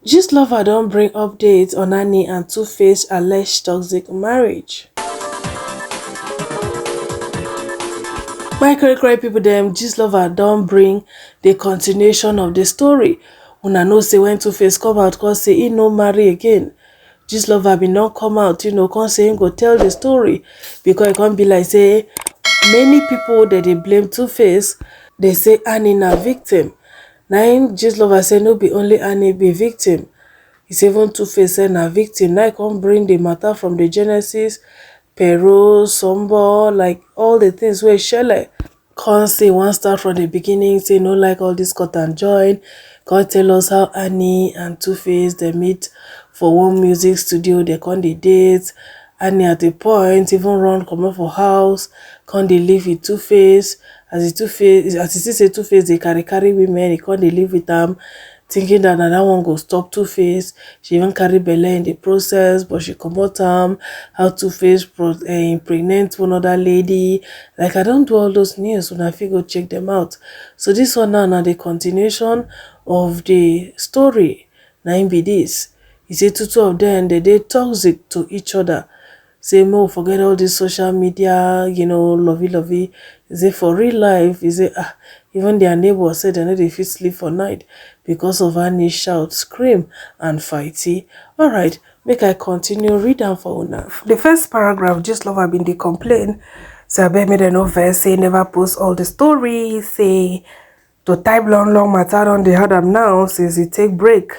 Gistlover don't bring updates on Annie and Two-Face alleged toxic marriage. My correct people dem, Gistlover don't bring the continuation of the story. Una know say when Two-Face come out come say he no marry again. Gistlover bin don come out, come say him go tell the story because e come be like say many people that they blame Two-Face, they say Annie na victim. Na im Gistlover say no be only Annie be victim. It's even Two-Face say na victim. Now I come bring the matter from the genesis, Pero, Sombo, like all the things wey shele. Come say one start from the beginning, say no like all this cut and join. Come tell us how Annie and Two-Face they meet for one music studio, they come dey date. Annie at a point even run comot for house, come dey live with Two-Face. As e see say Two-Face dey carry women, e come dey live with am, thinking that na one go stop Two-Face. She even carry belle in the process, but she comot am. How Two-Face impregnate one other lady. Like I don't do all those news, una fit go check them out. So this one now na the continuation of the story. Na im be this. He say two of them they toxic to each other. Say more forget all this social media, lovey. He say for real life, he say even their neighbors said they know they fit sleep for night because of Annie shout, scream, and fighty. Alright, make I continue read am for una. The first paragraph, Gistlover bin dey complain. Say abeg make dem no vex, say never post all the story, say to type long matter don dey hard am now since he take break.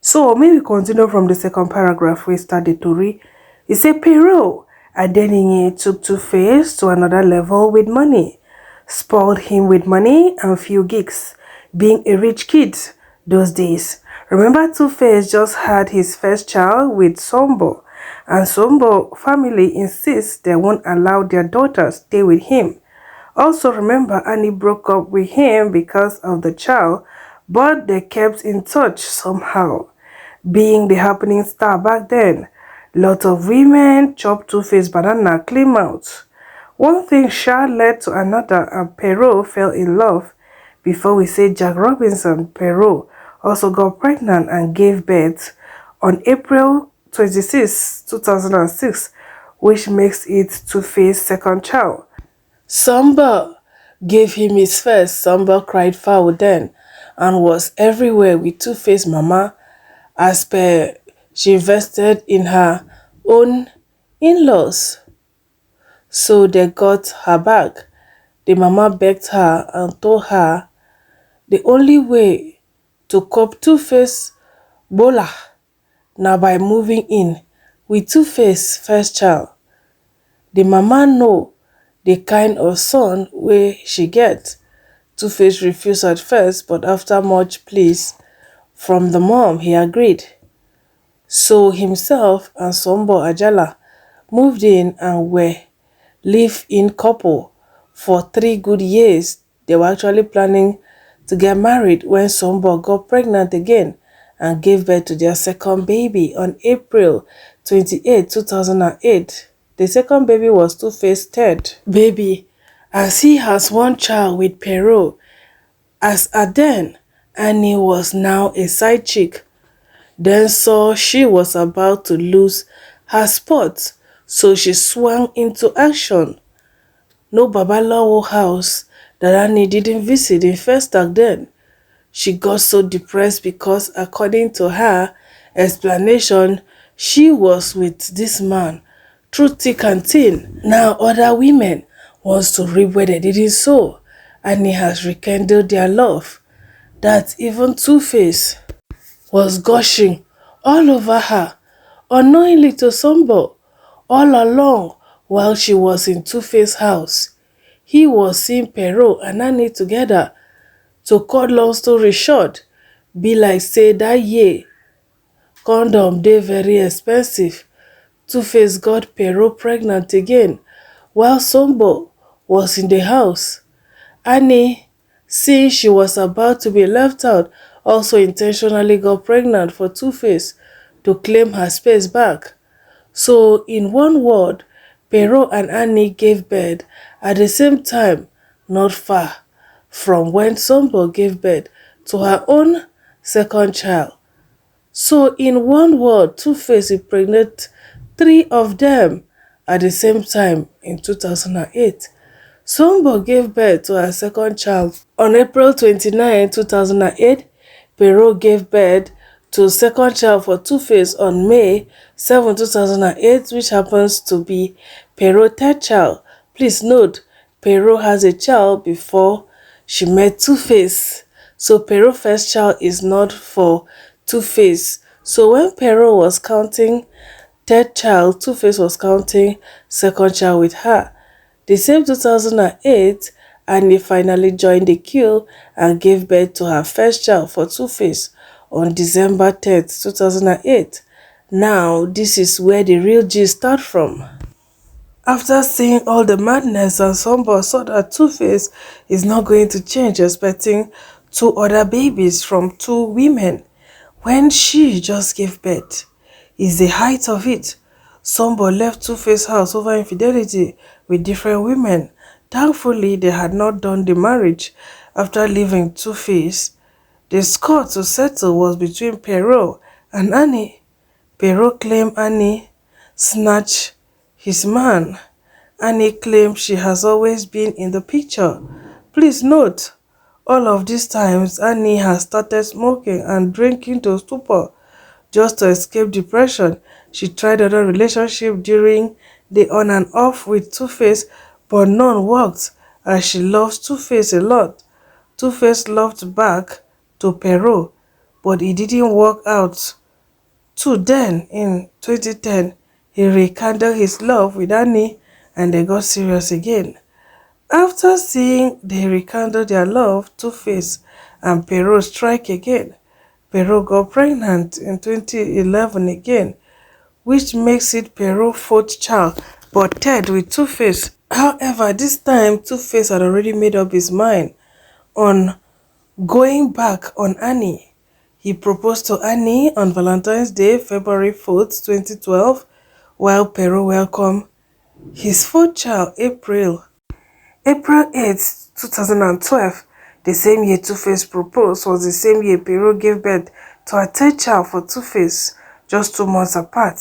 So make we continue from the second paragraph we start the story. He say Pero Adeninye took Two-Face to another level with money, spoiled him with money and few gigs, being a rich kid those days. Remember Two-Face just had his first child with Sombo, and Sombo family insists they won't allow their daughter stay with him. Also remember Annie broke up with him because of the child, but they kept in touch somehow. Being the happening star back then, lot of women chop Two-Face banana clean out. One thing led to another and Pero fell in love. Before we say Jack Robinson, Pero also got pregnant and gave birth on April 26, 2006, which makes it Two-Face's second child. Samba gave him his first. Samba cried foul then and was everywhere with Two-Face mama. As per she invested in her own in-laws, so they got her back. The mama begged her and told her the only way to cope Two-Face bola na by moving in with Two-Face first child. The mama know the kind of son wey she get. Two-Face refused at first, but after much pleas from the mom, he agreed. So himself and Sombo Ajala moved in and were live-in couple for 3 good years. They were actually planning to get married when Sombo got pregnant again and gave birth to their second baby on April 28, 2008. The second baby was Two-Face's third baby, as he has one child with Pero. As at then, Annie was now a side chick. Then saw she was about to lose her spot, so she swung into action. No Babalawo house that Annie didn't visit in first act then. She got so depressed because, according to her explanation, she was with this man through thick and thin. Now other women wants to reap where they didn't sow. Annie has rekindled their love. That even Two-Face was gushing all over her, unknowingly to Sombo, all along while she was in Two-Face's house. He was seeing Pero and Annie together. To cut long story short, be like say that year, condom dey very expensive. Two-Face got Pero pregnant again while Sombo was in the house. Annie, seeing she was about to be left out, also intentionally got pregnant for Two-Face to claim her space back. So in one word, Pero and Annie gave birth at the same time, not far from when Sombo gave birth to her own second child. So in one word, Two-Face impregnated three of them at the same time in 2008. Sombo gave birth to her second child on April 29, 2008. Perot gave birth to a second child for Two-Face on May 7, 2008, which happens to be Perot's third child. Please note, Perot has a child before she met Two-Face. So Perot's first child is not for Two-Face. So when Perot was counting third child, Two-Face was counting second child with her. The same 2008, Annie finally joined the queue and gave birth to her first child for Two-Face on December 10, 2008. Now, this is where the real gist start from. After seeing all the madness, and Sombo saw that Two-Face is not going to change, expecting two other babies from two women when she just gave birth. Is the height of it. Sombo left Two-Face house over infidelity with different women. Thankfully, they had not done the marriage. After leaving Two-Face, the score to settle was between Perot and Annie. Perot claimed Annie snatched his man. Annie claimed she has always been in the picture. Please note, all of these times Annie has started smoking and drinking to stupor just to escape depression. She tried other relationship during the on and off with Two-Face, but none worked as she loves Two-Face a lot. Two-Face loved back to Perot, but it didn't work out. So then, in 2010, he rekindled his love with Annie and they got serious again. After seeing they rekindled their love, Two-Face and Perot strike again. Perot got pregnant in 2011 again, which makes it Perot's fourth child, but third with Two-Face. However, this time Two-Face had already made up his mind on going back on Annie. He proposed to Annie on Valentine's Day, February 4th, 2012, while Perot welcomed his fourth child, April 8th, 2012. The same year Two-Face proposed was the same year Perot gave birth to her third child for Two-Face, just 2 months apart.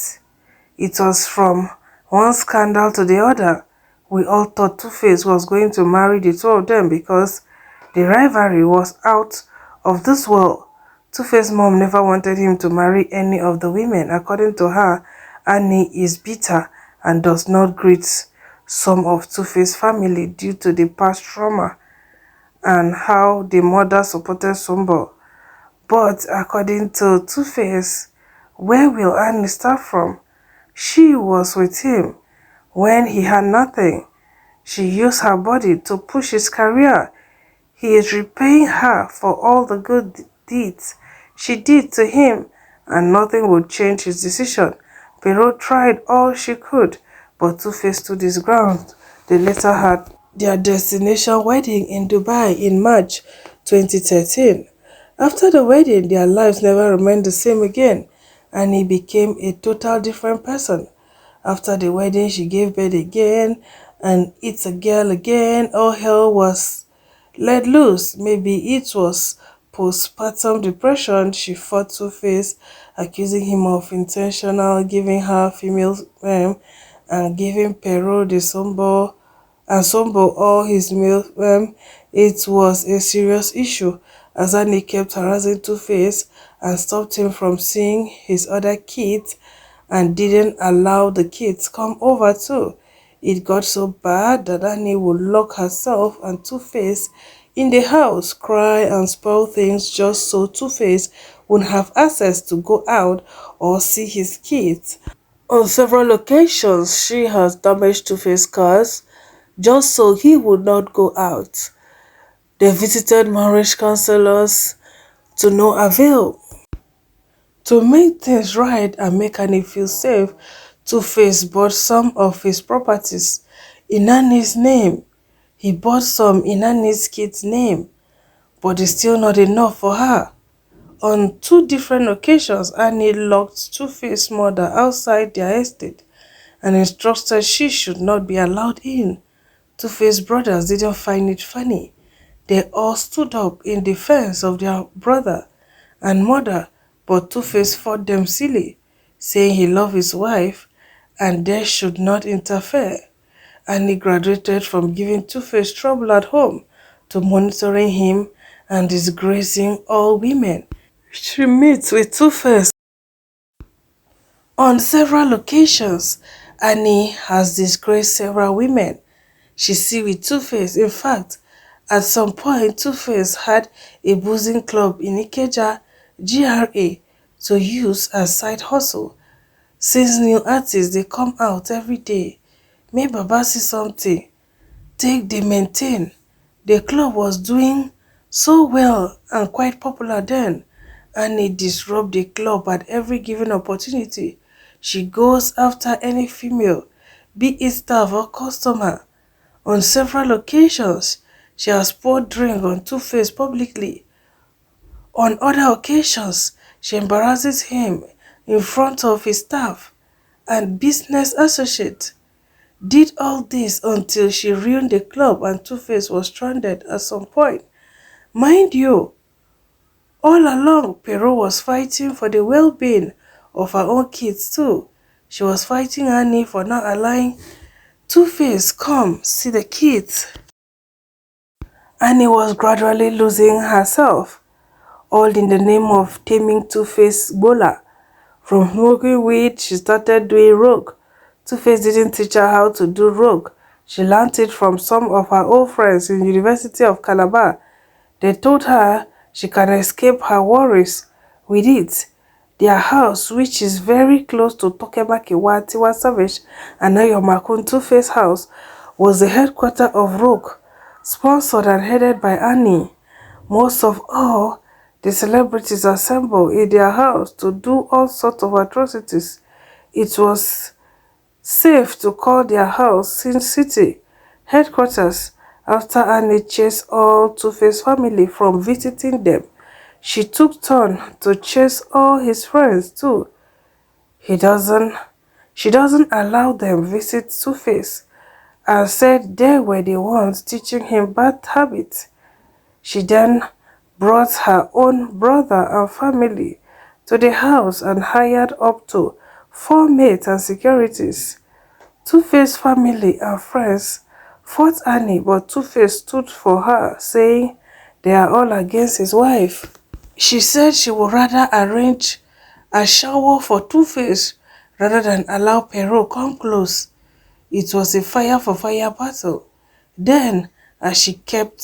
It was from one scandal to the other. We all thought Two-Face was going to marry the two of them because the rivalry was out of this world. Two-Face's mom never wanted him to marry any of the women. According to her, Annie is bitter and does not greet some of Two-Face's family due to the past trauma and how the mother supported Sombo. But according to Two-Face, where will Annie start from? She was with him when he had nothing. She used her body to push his career. He is repaying her for all the good deeds she did to him, and nothing would change his decision. Perot tried all she could, but Two-Face stood his ground. They later had their destination wedding in Dubai in March 2013. After the wedding, their lives never remained the same again, and he became a total different person. After the wedding, she gave birth again, and it's a girl again. All hell was let loose. Maybe it was postpartum depression. She fought Two-Face, accusing him of intentional giving her female sperm and giving Perot the Sombo all his male sperm. It was a serious issue as Annie kept harassing Two-Face and stopped him from seeing his other kids and didn't allow the kids come over too. It got so bad that Annie would lock herself and Two-Face in the house, cry and spoil things just so Two-Face wouldn't have access to go out or see his kids. On several occasions, she has damaged Two-Face cars just so he would not go out. They visited marriage counselors to no avail. To make things right and make Annie feel safe, Two-Face bought some of his properties in Annie's name. He bought some in Annie's kid's name, but it's still not enough for her. On 2 different occasions, Annie locked Two-Face's mother outside their estate and instructed she should not be allowed in. Two-Face brothers didn't find it funny. They all stood up in defense of their brother and mother, but Two-Face fought them silly, saying he loved his wife and they should not interfere. And he graduated from giving Two-Face trouble at home to monitoring him and disgracing all women. She meets with Two-Face on several occasions. Annie has disgraced several women she see with Two-Face. In fact, at some point, Two-Face had a boozing club in Ikeja, GRA, to use as side hustle. Since new artists they come out every day, make Baba see something, take they maintain. The club was doing so well and quite popular then, and it disrupt the club at every given opportunity. She goes after any female, be it staff or customer. On several occasions, she has poured drink on Two-Face publicly. On other occasions, she embarrasses him in front of his staff and business associates. Did all this until she ruined the club and Two-Face was stranded at some point. Mind you, all along, Perot was fighting for the well-being of her own kids too. She was fighting Annie for not allowing Two-Face come see the kids. Annie was gradually losing herself, all in the name of taming Two-Face Bola. From smoking weed, she started doing rogue. Two-Face didn't teach her how to do rogue. She learned it from some of her old friends in the University of Calabar. They told her she can escape her worries with it. Their house, which is very close to Tokemakiwa, Tiwa Savage, and Ayomakun Two-Face house, was the headquarters of Rogue, sponsored and headed by Annie. Most of all, the celebrities assembled in their house to do all sorts of atrocities. It was safe to call their house Sin City headquarters after Annie chased all Two-Face family from visiting them. She took turn to chase all his friends too. He doesn't she doesn't allow them visit Two-Face and said they were the ones teaching him bad habits. She then brought her own brother and family to the house and hired up to 4 maids and securities. Two-Face family and friends fought Annie, but Two-Face stood for her, saying they are all against his wife. She said she would rather arrange a shower for Two-Face rather than allow Perot come close. It was a fire for fire battle. Then, as she kept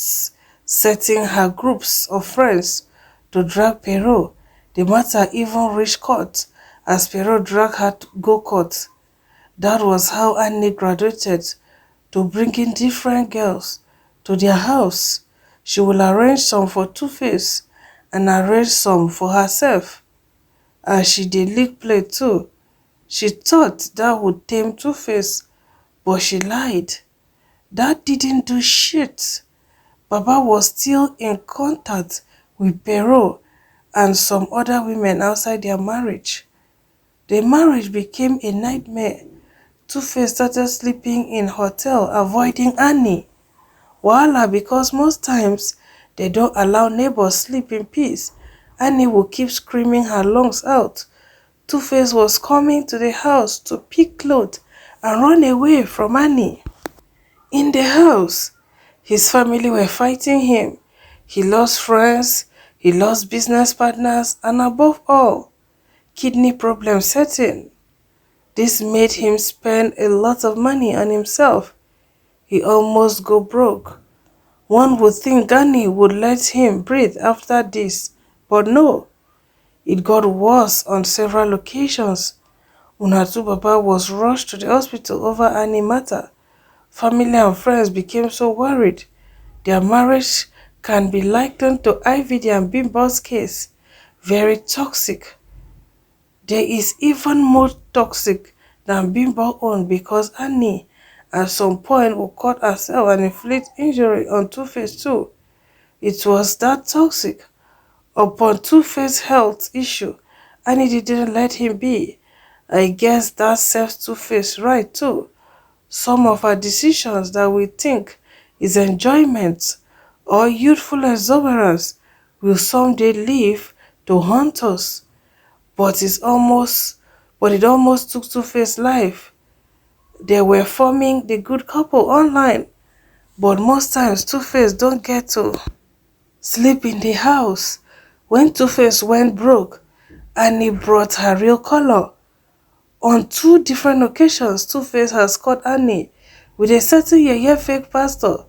setting her groups of friends to drag Perot, the matter even reached court as Perot dragged her to go court. That was how Annie graduated to bringing different girls to their house. She will arrange some for Two-Face and arrange some for herself. And she did lick play too. She thought that would tame Two-Face, but she lied. That didn't do shit. Baba was still in contact with Perot and some other women outside their marriage. The marriage became a nightmare. Two-Face started sleeping in hotel, avoiding Annie. Voila, because most times they don't allow neighbors sleep in peace. Annie would keep screaming her lungs out. Two-Face was coming to the house to pick clothes and run away from Annie. In the house, his family were fighting him. He lost friends, he lost business partners, and above all, kidney problems set in. This made him spend a lot of money on himself. He almost go broke. One would think Gani would let him breathe after this, but no. It got worse on several occasions. Unatu Baba was rushed to the hospital over Annie matter. Family and friends became so worried. Their marriage can be likened to IVD and Bimbo's case. Very toxic. There is even more toxic than Bimbo own because Annie at some point will cut herself and inflict injury on Two-Face too. It was that toxic. Upon Two-Face health issue, Annie didn't let him be. I guess that serves Two-Face right too. Some of our decisions that we think is enjoyment or youthful exuberance will someday leave to haunt us. But it almost took Two-Face life. They were forming the good couple online, but most times Two-Face don't get to sleep in the house. When Two-Face went broke, Annie brought her real color. On two different occasions, Two-Face has caught Annie with a certain yeye fake pastor,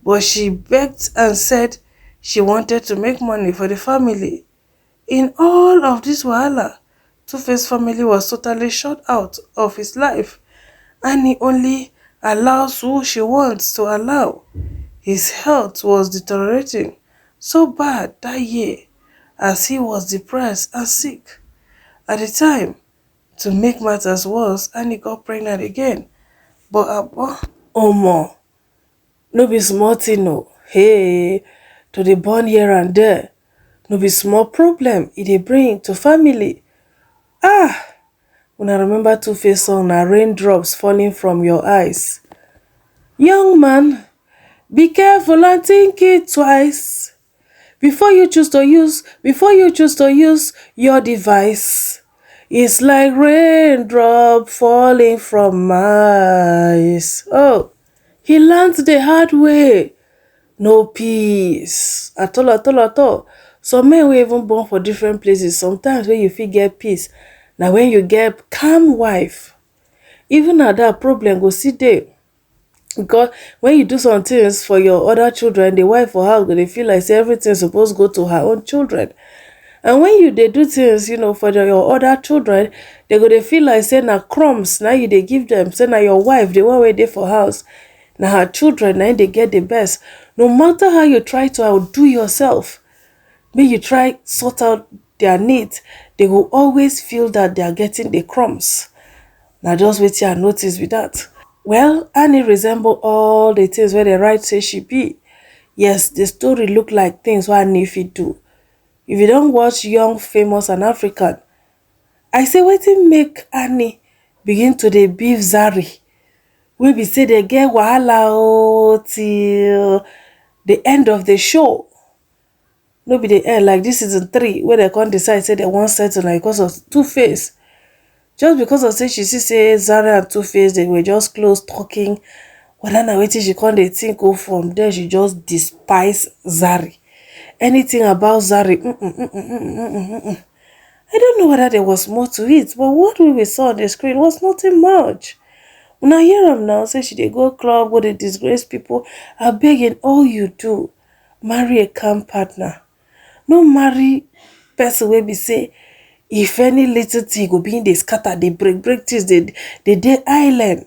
but she begged and said she wanted to make money for the family. In all of this wahala, Two-Face family was totally shut out of his life, and he only allows who she wants to allow. His health was deteriorating so bad that year, as he was depressed and sick. At the time, to make matters worse, Annie got pregnant again. But omo, no be small thing o. Hey, to dey born here and there, no be small problem e dey bring to family. Ah, when I remember Two-Face song na raindrops falling from your eyes. Young man, be careful and think it twice before you choose to use your device. It's like raindrop falling from eyes. Oh, he learned the hard way. No peace at all. Some men wey even born for different places, sometimes when you fit get peace na when you get calm wife. Even at that, problem go still dey, because when you do some things for your other children, the wife for house go dey feel like say everything suppose go to her own children. And when you dey do things, for your other children, they go dey feel like say na crumbs na you dey give them, say na your wife, the one wey dey for house, na her children na im dey get the best. No matter how you try to outdo yourself, make you try sort out their needs, they go always feel that they are getting the crumbs. Na just wetin I notice with that. Well, Annie resemble all the things wey dem write say she be. Yes, the story look like things wey Annie fit do. If you don't watch Young, Famous and African, I say wetin make Annie begin to dey beef Zari, wey be say they get wahala till the end of the show. No be the end like this season 3 where they can't decide say they wan settle na because of Two-Face. Just because of say she see say Zari and Two-Face they were just close talking, whether na wetin she come dey think from there she just despise Zari. Anything about Zari, I don't know whether there was more to it, but what we saw on the screen was nothing much. When I hear am now say she dey go club, go dey disgrace people, I beg in all you do, marry a calm partner. No marry person wey be say if any little thing go be dey scatter, dey break things, dey island.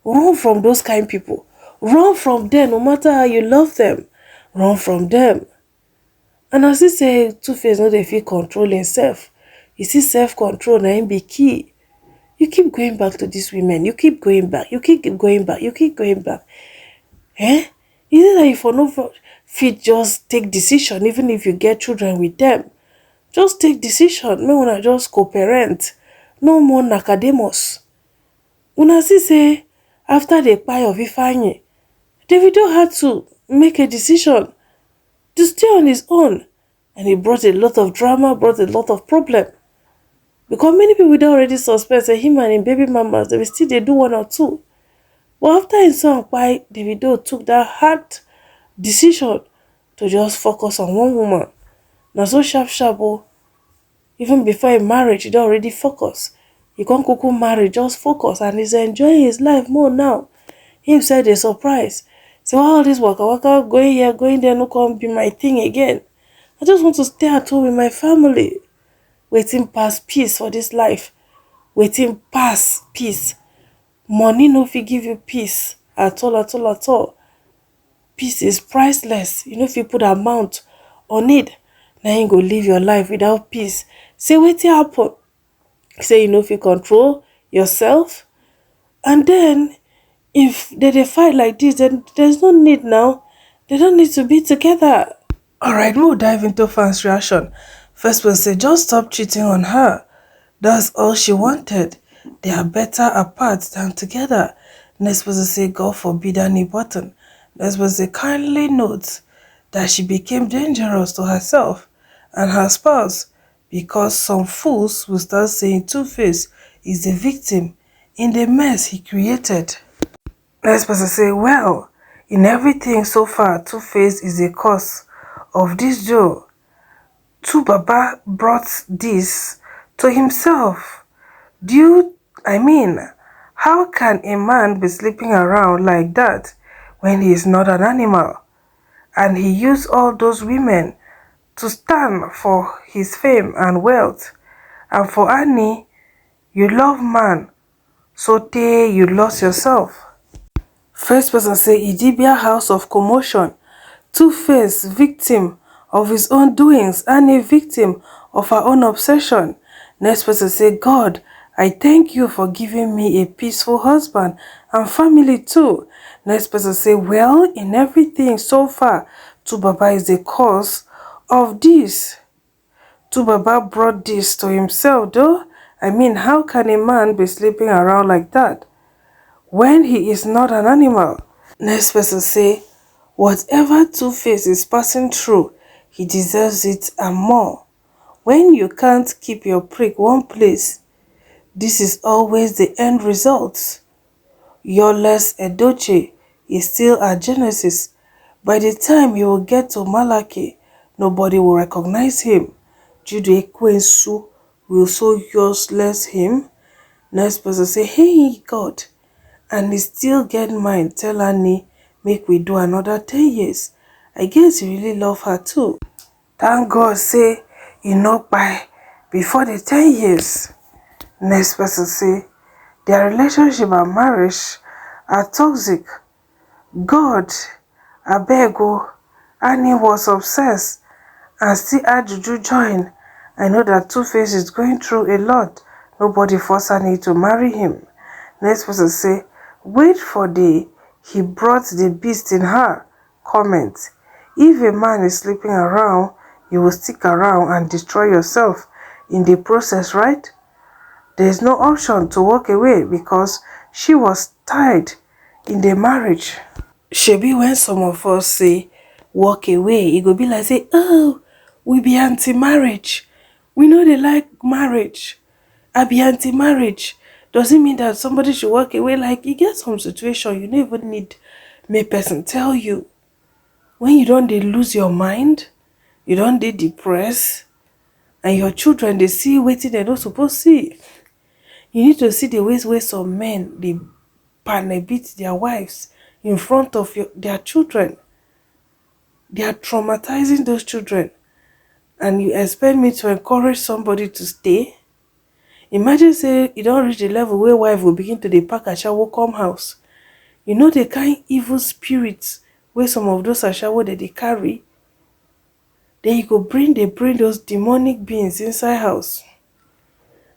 Run from those kind people. Run from them, no matter how you love them. Run from them. And as he say Two-Face no dey fit control himself. You see, self-control na im be key. You keep going back to these women. You keep going back. You keep going back. You keep going back. Is it that you for no fit just take decision, even if you get children with them? Just take decision. Make una just co-parent. No more Nakademus. Una see say after the kpai of Ifeanyi, Davido had to make a decision to stay on his own. And it brought a lot of drama, brought a lot of problem. Because many people don already suspect that him and him baby mamas, they will still they do one or two. But after his son kpai, Davido took that hard decision to just focus on one woman. Now so sharp oh. Even before a marriage, he don already focus. He can't kuku marry, just focus, and he's enjoying his life more now. Him said a surprise. So all this waka going here, going there, no come be my thing again. I just want to stay at home with my family. Waiting past peace for this life. Waiting past peace. Money no fit give you peace at all. Peace is priceless. You know if you put amount on it, now you go live your life without peace. Say wetin happen? Say you know if you control yourself, and then if they fight like this, then there's no need now. They don't need to be together. Alright, we'll dive into fans' reaction. First one say, just stop cheating on her. That's all she wanted. They are better apart than together. Next person say, God forbid any button. Next person say, kindly note that she became dangerous to herself and her spouse. because some fools will start saying Two-Face is the victim in the mess he created. Next person say, well, in everything so far, Two-Face is the cause of this Joe. Two Baba brought this to himself. Do you, I mean, how can a man be sleeping around like that when he is not an animal? And he used all those women to stand for his fame and wealth. And for Annie, you love man, so te you lost yourself. First person say Idibia house of commotion. Two-Face victim of his own doings and a victim of her own obsession. Next person say, God, I thank you for giving me a peaceful husband and family too. Next person say, well, in everything so far, Tu Baba is the cause of this. Tu Baba brought this to himself though. I mean, how can a man be sleeping around like that when he is not an animal? Next person say, whatever Two-Face is passing through, he deserves it and more. When you can't keep your prick one place, this is always the end result. Your less Edoche is still at Genesis. By the time he will get to Malachi, nobody will recognize him. Jude Ekwensu will so useless him. Next person say, hey God, and he still get mine. Tell Annie, make we do another 10 years. I guess you really love her too. Thank God say, he not buy before the 10 years. Next person say, their relationship and marriage are toxic. God, abego, Annie was obsessed and still add Juju join. I know that Two-Face is going through a lot. Nobody forced Annie to marry him. Next person say, wait for the he brought the beast in her. Comment, if a man is sleeping around, you will stick around and destroy yourself in the process, right? There is no option to walk away because she was tied in the marriage. Shebi when some of us say walk away, it go be like say, oh, we be anti-marriage. We know they like marriage. I be anti-marriage. Doesn't mean that somebody should walk away. Like, you get some situation, you don't even need me person tell you. When you don't they lose your mind, you don't they depressed, and your children they see waiting they don't supposed to see. You need to see the ways where some men they beat their wives in front of their children. They are traumatizing those children. And you expect me to encourage somebody to stay? Imagine say you don't reach the level where wife will begin to dey pack ashawo come house. You know the kind evil spirits where some of those ashawo that they carry. Then you go bring those demonic beings inside house.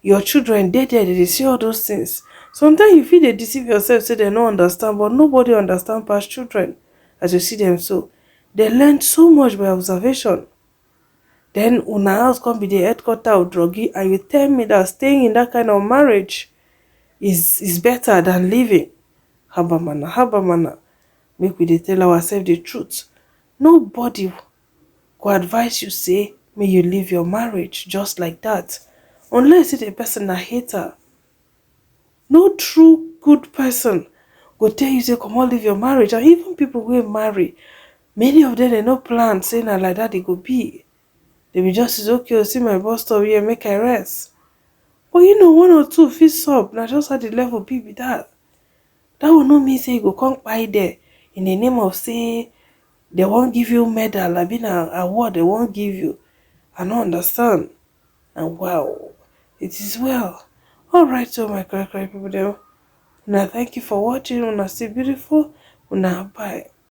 Your children they there they see all those things. Sometimes you feel they deceive yourself, say they don't understand, but nobody understand past children as you see them so. They learn so much by observation. Then una house come be the headquarter of druggy, and you tell me that staying in that kind of marriage is better than living. Habamana. Make we dey tell ourselves the truth. Nobody go advise you say, may you leave your marriage just like that. Unless it's a person a hater. No true good person go tell you say, come on, leave your marriage. And even people who marry, many of them they no plan saying that like that they go be. They be just say, okay, see my boss stop here, make I rest. But you know, one or two fit up. Now just at the level be that. That will not mean say you go come by there in the name of say they won't give you medal, I mean an award they won't give you. I don't understand. And wow, it is well. Alright, so my cry people there. Now thank you for watching. Una stay beautiful. Una bye.